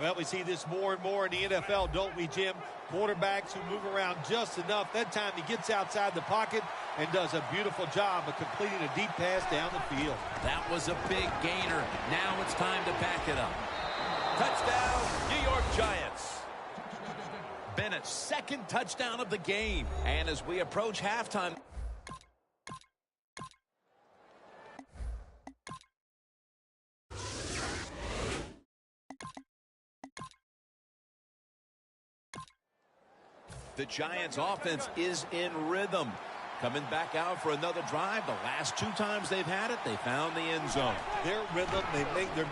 Well, we see this more and more in the NFL, don't we, Jim? Quarterbacks who move around just enough. That time he gets outside the pocket and does a beautiful job of completing a deep pass down the field. That was a big gainer. Now it's time to back it up. Touchdown, New York Giants. Bennett's second touchdown of the game. And as we approach halftime, The Giants offense is in rhythm. Coming back out for another drive. The last 2 times they've had it, they found the end zone. Their rhythm, they're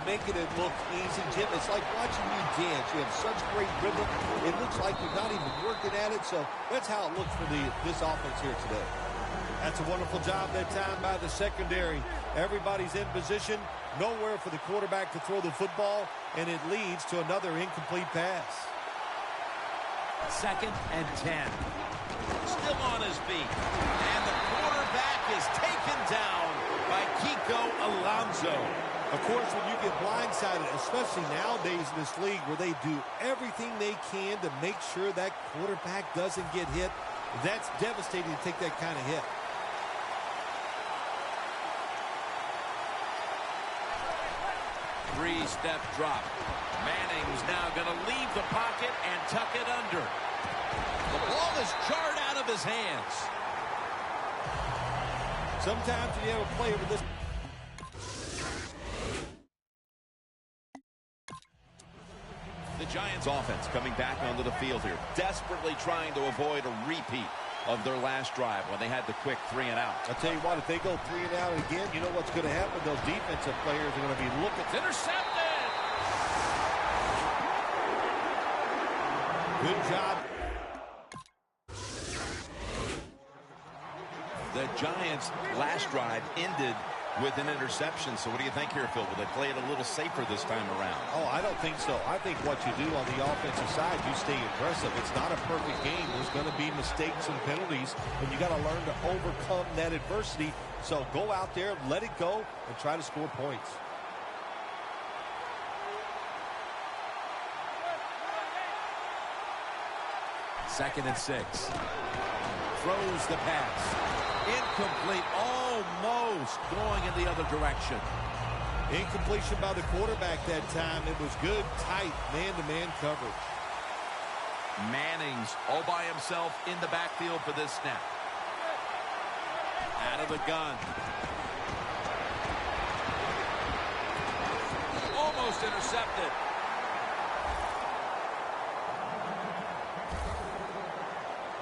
making it look easy, Jim. It's like watching you dance. You have such great rhythm. It looks like you're not even working at it. So that's how it looks for this offense here today. That's a wonderful job that time by the secondary. Everybody's in position. Nowhere for the quarterback to throw the football, and it leads to another incomplete pass. 2nd and 10. Still on his feet. And the quarterback is taken down by Kiko Alonso. Of course, when you get blindsided, especially nowadays in this league where they do everything they can to make sure that quarterback doesn't get hit, that's devastating to take that kind of hit. Three-step drop. Manning's now going to leave the pocket and tuck it under. The ball is jarred out of his hands. Sometimes when you have a player with this. The Giants offense coming back onto the field here, desperately trying to avoid a repeat of their last drive when they had the quick 3 and out. I'll tell you what, if they go 3 and out again, you know what's going to happen? Those defensive players are going to be looking. It's intercepted! Good job. The Giants' last drive ended with an interception. So what do you think here, Phil? Will they play it a little safer this time around? Oh, I don't think so. I think what you do on the offensive side, you stay aggressive. It's not a perfect game. There's going to be mistakes and penalties, and you got to learn to overcome that adversity. So go out there, let it go, and try to score points. Second and 6. Throws the pass. Incomplete, almost going in the other direction. Incompletion by the quarterback that time. It was good, tight, man-to-man coverage. Manning's all by himself in the backfield for this snap. Out of the gun. Almost intercepted.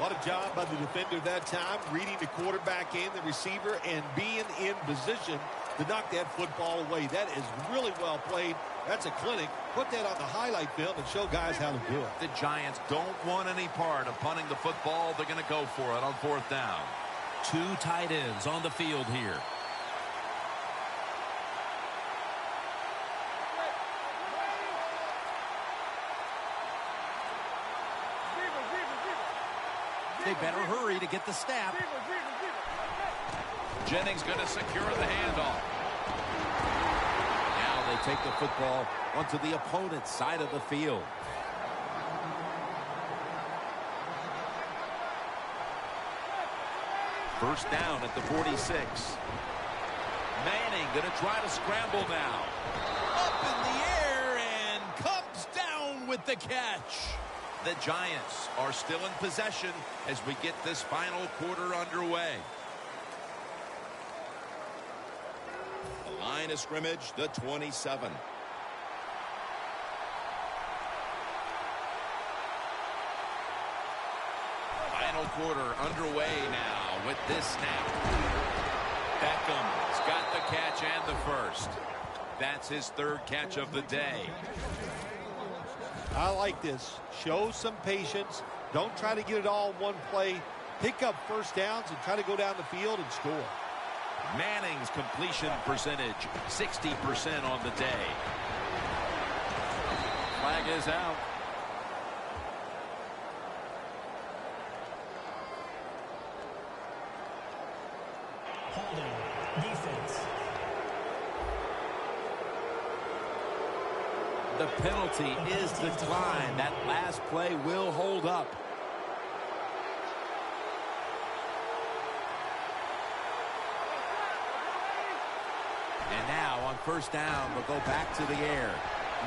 What a job by the defender that time, reading the quarterback and the receiver and being in position to knock that football away. That is really well played. That's a clinic. Put that on the highlight film and show guys how to do it. The Giants don't want any part of punting the football. They're going to go for it on 4th down. 2 tight ends on the field here. They better hurry to get the snap. Jennings going to secure the handoff. Now they take the football onto the opponent's side of the field. First down at the 46. Manning going to try to scramble now. Up in the air and comes down with the catch. The Giants are still in possession as we get this final quarter underway. The line of scrimmage, the 27. Final quarter underway now with this snap. Beckham's got the catch and the first. That's his 3rd catch of the day. I like this. Show some patience. Don't try to get it all in one play. Pick up first downs and try to go down the field and score. Manning's completion percentage, 60% on the day. Flag is out. Holding. Defense. The penalty is declined. That last play will hold up. And now on first down, they'll go back to the air.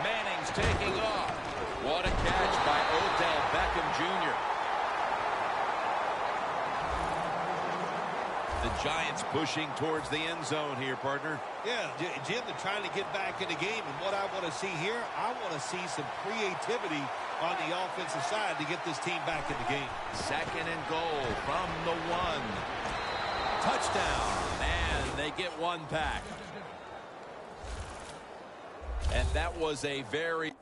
Manning's taking off. What a catch by Odell Beckham Jr. The Giants pushing towards the end zone here, partner. Yeah, Jim, they're trying to get back in the game. And what I want to see here, I want to see some creativity on the offensive side to get this team back in the game. 2nd and goal from the 1. Touchdown. And they get one back. And that was a very...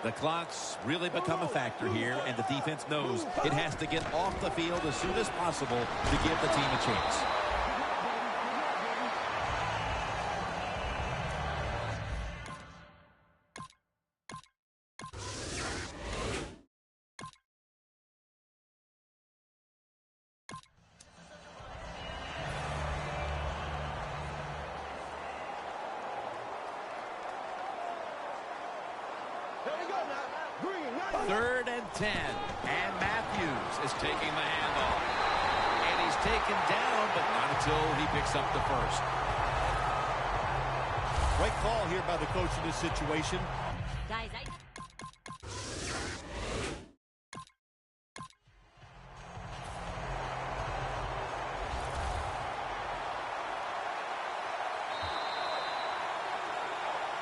The clock's really become a factor here, and the defense knows it has to get off the field as soon as possible to give the team a chance. Third and 10, and Matthews is taking the handoff. And he's taken down, but not until he picks up the first. Great call here by the coach in this situation. Guys,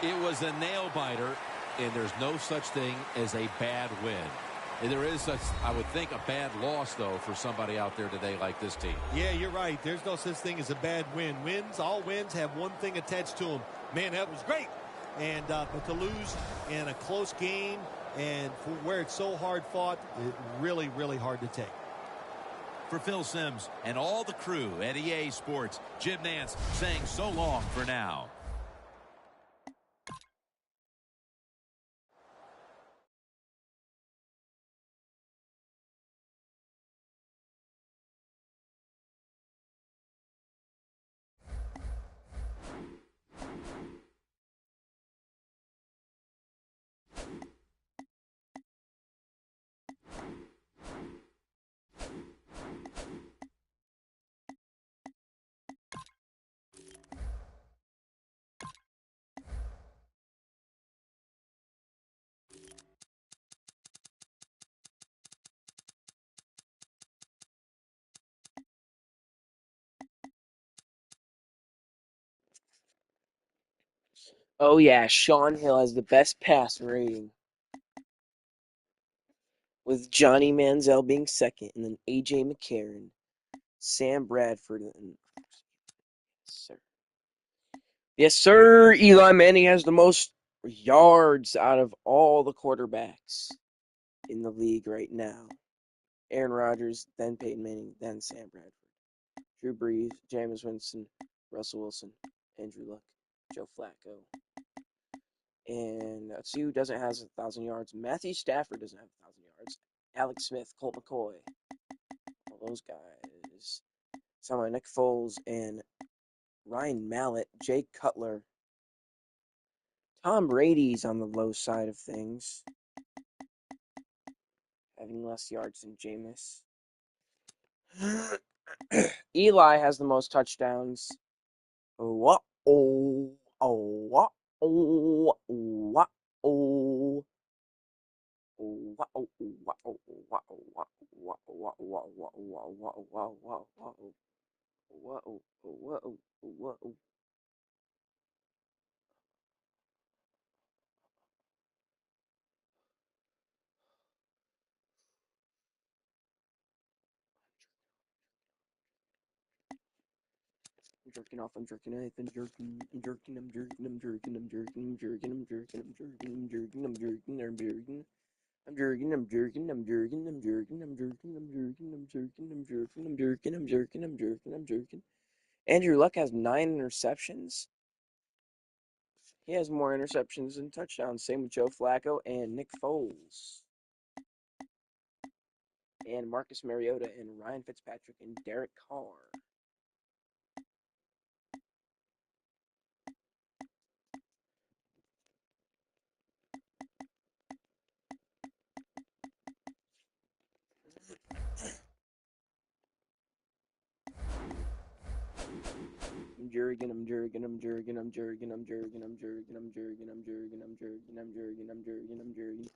It was a nail-biter, and there's no such thing as a bad win. And there is such, I would think, a bad loss, though, for somebody out there today like this team. Yeah, you're right. There's no such thing as a bad win. All wins have one thing attached to them. Man, that was great. And but to lose in a close game and for where it's so hard fought, really, really hard to take. For Phil Simms and all the crew at EA Sports, Jim Nance saying so long for now. Oh yeah, Sean Hill has the best passer rating, with Johnny Manziel being second, and then A.J. McCarron, Sam Bradford, and sir. Yes, sir. Eli Manning has the most yards out of all the quarterbacks in the league right now. Aaron Rodgers, then Peyton Manning, then Sam Bradford. Drew Brees, Jameis Winston, Russell Wilson, Andrew Luck, Joe Flacco. And let's see who doesn't have 1,000 yards. Matthew Stafford doesn't have 1,000 yards. Alex Smith, Colt McCoy, all those guys. Someone Nick Foles and Ryan Mallett, Jay Cutler. Tom Brady's on the low side of things, having less yards than Jameis. Eli has the most touchdowns. What? Oh, oh, what? Oh, what? Oh. I'm jerking off, I'm jerking off, I'm jerking, I'm jerking, I'm jerking, I'm jerking, I'm jerking, I'm jerking, I'm jerking, I'm jerking, I'm jerking, I'm jerking, I'm jerking. I'm jerking, I'm jerking, I'm jerking, I'm jerking, I'm jerking, I'm jerking, I'm jerking, I'm jerking, I'm jerking, I'm jerking, I'm jerking, I'm jerking. Andrew Luck has 9 interceptions. He has more interceptions than touchdowns. Same with Joe Flacco and Nick Foles. And Marcus Mariota and Ryan Fitzpatrick and Derek Carr. Jurgen, I'm Jurgen, I'm Jurgen, I'm Jurgen, I'm Jurgen, I'm Jurgen, I'm Jurgen, I'm Jurgen, I'm Jurgen, I'm Jurgen, I'm Jurgen, I'm Jurgen.